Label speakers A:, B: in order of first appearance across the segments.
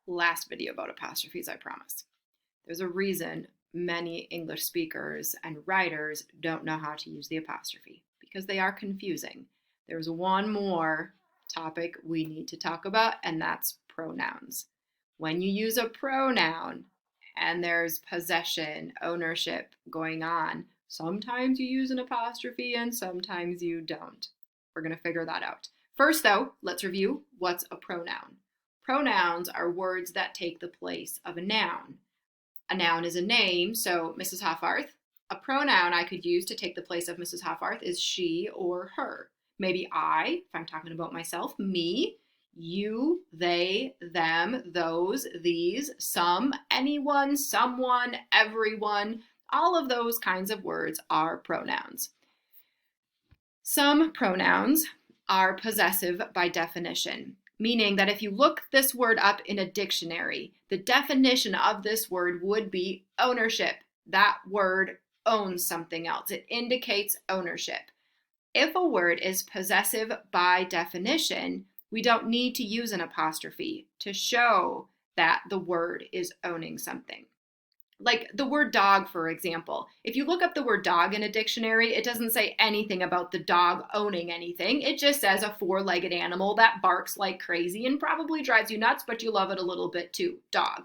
A: Last video about apostrophes, I promise. There's a reason many English speakers and writers don't know how to use the apostrophe, because they are confusing. There's one more topic we need to talk about, and that's pronouns. When you use a pronoun and there's possession, ownership going on, sometimes you use an apostrophe and sometimes you don't. We're going to figure that out. First, though, let's review what's a pronoun. Pronouns are words that take the place of a noun. A noun is a name, so Mrs. Hoffarth. A pronoun I could use to take the place of Mrs. Hoffarth is she or her. Maybe I, if I'm talking about myself, me, you, they, them, those, these, some, anyone, someone, everyone. All of those kinds of words are pronouns. Some pronouns are possessive by definition, meaning that if you look this word up in a dictionary, the definition of this word would be ownership. That word owns something else. It indicates ownership. If a word is possessive by definition, we don't need to use an apostrophe to show that the word is owning something. Like the word dog, for example. If you look up the word dog in a dictionary, it doesn't say anything about the dog owning anything. It just says a four-legged animal that barks like crazy and probably drives you nuts, but you love it a little bit too, dog.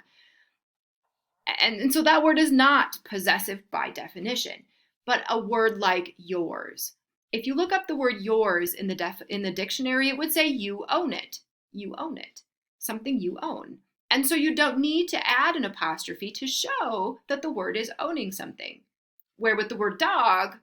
A: And so that word is not possessive by definition. But a word like yours. If you look up the word yours in the dictionary, it would say you own it. You own it. Something you own. And so you don't need to add an apostrophe to show that the word is owning something. Where with the word dog,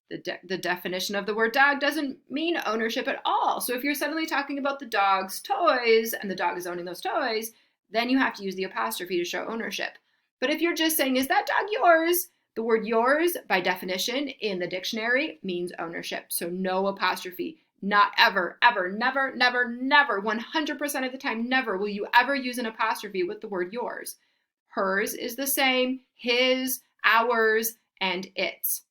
A: the definition of the word dog doesn't mean ownership at all. So if you're suddenly talking about the dog's toys and the dog is owning those toys, then you have to use the apostrophe to show ownership. But if you're just saying, is that dog yours? The word yours, by definition, in the dictionary means ownership. So no apostrophe. Not ever, ever, never, never, never, 100% of the time, never will you ever use an apostrophe with the word yours. Hers is the same, his, ours, and its.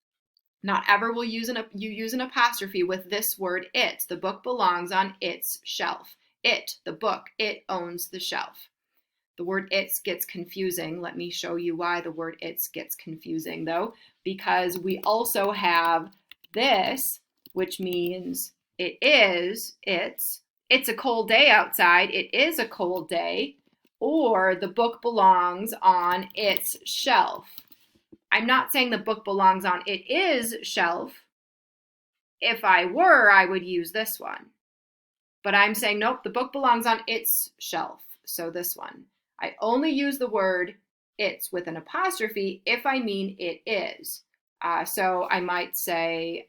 A: Not ever will you use an apostrophe with this word its. The book belongs on its shelf. It, the book, it owns the shelf. The word its gets confusing. Let me show you why the word its gets confusing, though, because we also have this, which means it is, it's a cold day outside, it is a cold day, or the book belongs on its shelf. I'm not saying the book belongs on it is shelf. If I were, I would use this one. But I'm saying, nope, the book belongs on its shelf, so this one. I only use the word it's with an apostrophe if I mean it is. So I might say,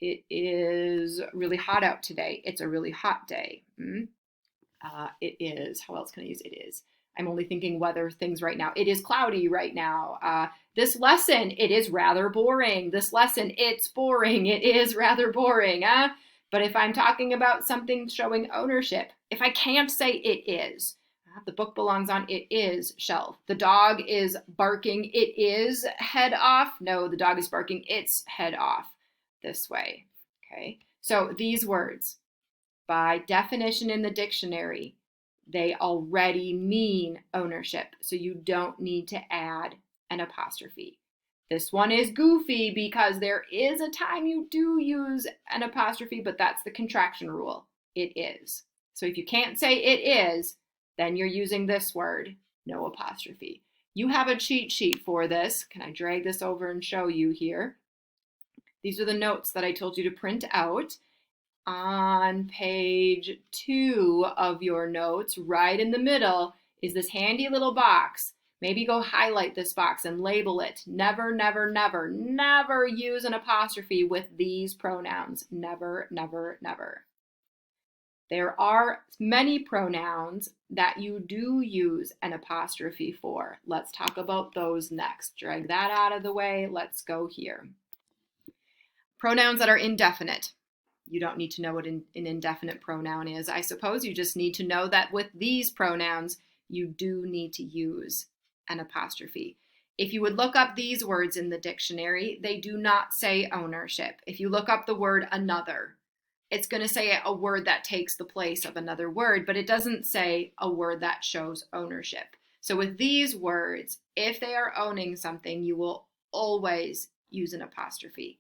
A: it is really hot out today. It's a really hot day. It is. How else can I use it is? I'm only thinking weather things right now. It is cloudy right now. This lesson, it is rather boring. This lesson, it's boring. It is rather boring. But if I'm talking about something showing ownership, if I can't say it is, the book belongs on it is shelf. The dog is barking it is head off. No, the dog is barking its head off. This way, okay? So these words, by definition in the dictionary, they already mean ownership, so you don't need to add an apostrophe. This one is goofy because there is a time you do use an apostrophe, but that's the contraction rule. It is. So if you can't say it is, then you're using this word, no apostrophe. You have a cheat sheet for this. Can I drag this over and show you here? These are the notes that I told you to print out. On page 2 of your notes, right in the middle, is this handy little box. Maybe go highlight this box and label it. Never, never, never, never use an apostrophe with these pronouns. Never, never, never. There are many pronouns that you do use an apostrophe for. Let's talk about those next. Drag that out of the way. Let's go here. Pronouns that are indefinite. You don't need to know what an indefinite pronoun is. I suppose you just need to know that with these pronouns, you do need to use an apostrophe. If you would look up these words in the dictionary, they do not say ownership. If you look up the word another, it's going to say a word that takes the place of another word, but it doesn't say a word that shows ownership. So with these words, if they are owning something, you will always use an apostrophe.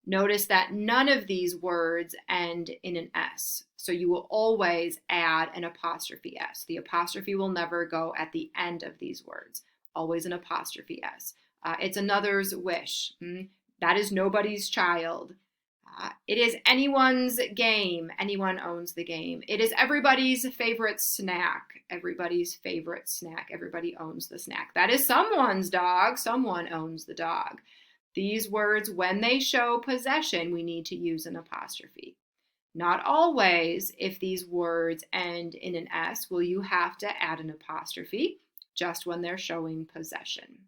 A: Notice that none of these words end in an S. So you will always add an apostrophe S. The apostrophe will never go at the end of these words. Always an apostrophe S. It's another's wish. That is nobody's child. It is anyone's game. Anyone owns the game. It is everybody's favorite snack. Everybody's favorite snack. Everybody owns the snack. That is someone's dog. Someone owns the dog. These words, when they show possession, we need to use an apostrophe. Not always, if these words end in an S, will you have to add an apostrophe, just when they're showing possession.